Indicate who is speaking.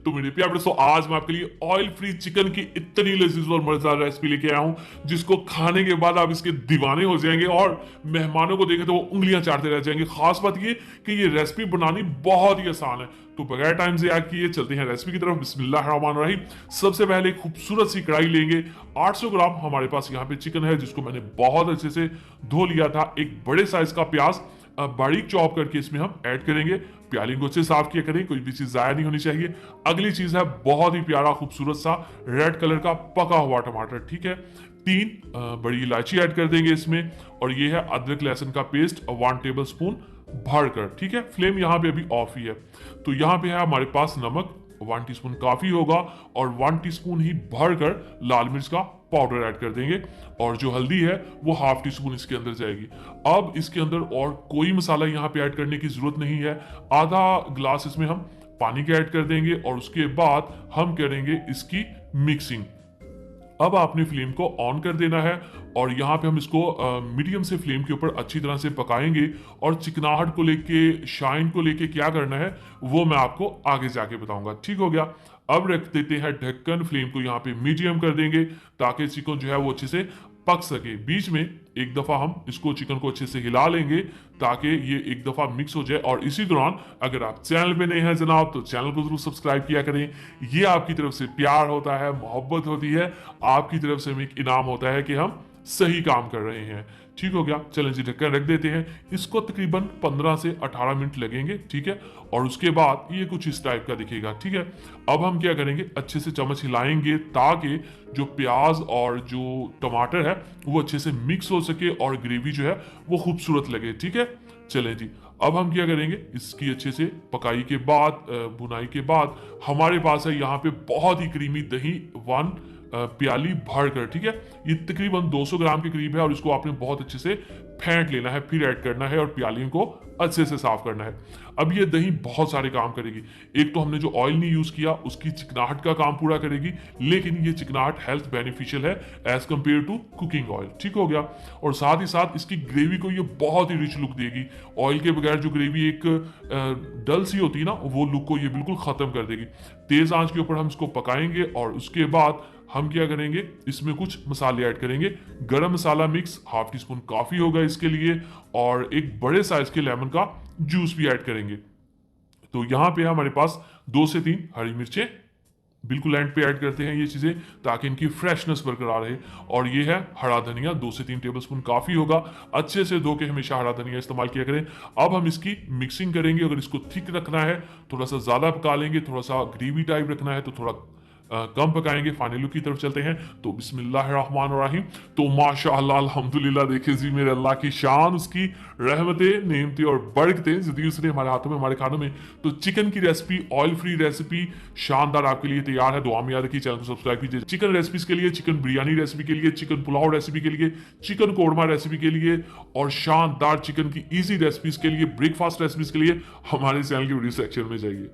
Speaker 1: तो मेरे प्यारे दोस्तों, आज मैं आपके लिए ऑयल फ्री चिकन की इतनी लजीज और मजेदार रेसिपी लेके आया हूं जिसको खाने के बाद आप इसके दीवाने हो जाएंगे और मेहमानों को देखें तो वो उंगलियां चाटते रह जाएंगे। खास बात ये कि ये रेसिपी बनानी बहुत ही आसान है। तो बगैर टाइम से याद किए चलते हैं रेसिपी की तरफ। बिस्मिल्लाहिर्रहमानिर्रहीम। सबसे पहले एक खूबसूरत सी कढ़ाई लेंगे। 800 ग्राम हमारे पास यहाँ पे चिकन है जिसको मैंने बहुत अच्छे से धो लिया था। एक बड़े साइज का प्याज बारीक चॉप करके इसमें हम ऐड करेंगे। प्याली को अच्छे साफ किया करें, कोई भी चीज जाया नहीं होनी चाहिए। अगली चीज है बहुत ही प्यारा खूबसूरत सा रेड कलर का पका हुआ टमाटर, ठीक है। 3 बड़ी इलायची ऐड कर देंगे इसमें, और ये है अदरक लहसुन का पेस्ट 1 टेबल स्पून भरकर, ठीक है। फ्लेम यहाँ पे अभी ऑफ ही है। तो यहाँ पे है हमारे पास नमक 1 टीस्पून काफी होगा, और 1 टीस्पून ही भरकर लाल मिर्च का पाउडर ऐड कर देंगे, और जो हल्दी है वो ½ टीस्पून इसके अंदर जाएगी। अब इसके अंदर और कोई मसाला यहाँ पे ऐड करने की जरूरत नहीं है। आधा ग्लास इसमें हम पानी के ऐड कर देंगे, और उसके बाद हम करेंगे इसकी मिक्सिंग। अब आपने फ्लेम को ऑन कर देना है, और यहाँ पे हम इसको मीडियम से फ्लेम के ऊपर अच्छी तरह से पकाएंगे। और चिकनाहट को लेके, शाइन को लेके क्या करना है वो मैं आपको आगे जाके बताऊंगा, ठीक हो गया। अब रख देते हैं ढक्कन, फ्लेम को यहाँ पे मीडियम कर देंगे ताकि चिकन जो है वो अच्छे से पक सके। बीच में एक दफा हम इसको चिकन को अच्छे से हिला लेंगे ताकि ये एक दफा मिक्स हो जाए। और इसी दौरान अगर आप चैनल पे नए हैं जनाब तो चैनल को जरूर सब्सक्राइब किया करें। ये आपकी तरफ से प्यार होता है, मोहब्बत होती है, आपकी तरफ से हमें एक इनाम होता है कि हम सही काम कर रहे हैं, ठीक हो गया। चलें जी, ढक्कन रख देते हैं। इसको तकरीबन 15 से 18 मिनट लगेंगे, ठीक है। और उसके बाद ये कुछ इस टाइप का दिखेगा, ठीक है। अब हम क्या करेंगे, अच्छे से चम्मच हिलाएंगे ताकि जो प्याज और जो टमाटर है वो अच्छे से मिक्स हो सके और ग्रेवी जो है वो खूबसूरत लगे, ठीक है। चलें जी, अब हम क्या करेंगे, इसकी अच्छे से पकाई के बाद, भुनाई के बाद हमारे पास है यहाँ पे बहुत ही क्रीमी दही 1 प्याली भर कर, ठीक है। ये तकरीबन 200 ग्राम के करीब है, और इसको आपने बहुत अच्छे से फेंट लेना है, फिर ऐड करना है और प्यालियों को अच्छे से साफ करना है। अब ये दही बहुत सारे काम करेगी। एक तो हमने जो ऑयल नहीं यूज किया उसकी चिकनाहट का काम पूरा करेगी, लेकिन ये चिकनाहट हेल्थ बेनिफिशियल है as compare to cooking oil, ठीक हो गया। और साथ ही साथ इसकी ग्रेवी को ये बहुत ही रिच लुक देगी। ऑयल के बगैर जो ग्रेवी एक डल सी होती है ना, वो लुक को ये बिल्कुल खत्म कर देगी। तेज आंच के ऊपर हम इसको पकाएंगे, और उसके बाद हम क्या करेंगे, इसमें कुछ मसाले ऐड करेंगे। गरम मसाला मिक्स ½ टीस्पून काफी होगा इसके लिए, और एक बड़े साइज के लेमन का जूस भी ऐड करेंगे। तो यहाँ पे हमारे पास 2 से 3 हरी मिर्चें बिल्कुल एंड पे ऐड करते हैं ये चीजें ताकि इनकी फ्रेशनेस बरकरार रहे। और ये है हरा धनिया 2 से 3 टेबलस्पून काफी होगा। अच्छे से धो के हमेशा हरा धनिया इस्तेमाल किया करें। अब हम इसकी मिक्सिंग करेंगे। अगर इसको थिक रखना है थोड़ा सा ज्यादा पका लेंगे, थोड़ा सा ग्रेवी टाइप रखना है तो थोड़ा कम पकाएंगे। फाइनल लुक की तरफ चलते हैं। तो बिस्मिल्लाहिर्रहमानिर्रहीम। तो माशाअल्लाह अल्हम्दुलिल्लाह, देखिए जी मेरे अल्लाह की शान, उसकी रहमतें, नेमतें और बरकतें ज़िंदगी उसने हमारे हाथों में, हमारे खानों में। तो चिकन की रेसिपी, ऑयल फ्री रेसिपी शानदार आपके लिए तैयार है। दुआ में याद रखिए, चैनल को सब्सक्राइब कीजिए। चिकन रेसिपीज के लिए, चिकन बिरयानी रेसिपी के लिए, चिकन पुलाव रेसिपी के लिए, चिकन कोरमा रेसिपी के लिए, और शानदार चिकन की ईजी रेसिपीज के लिए, ब्रेकफास्ट रेसिपीज के लिए हमारे चैनल के वीडियो सेक्शन में जाइए।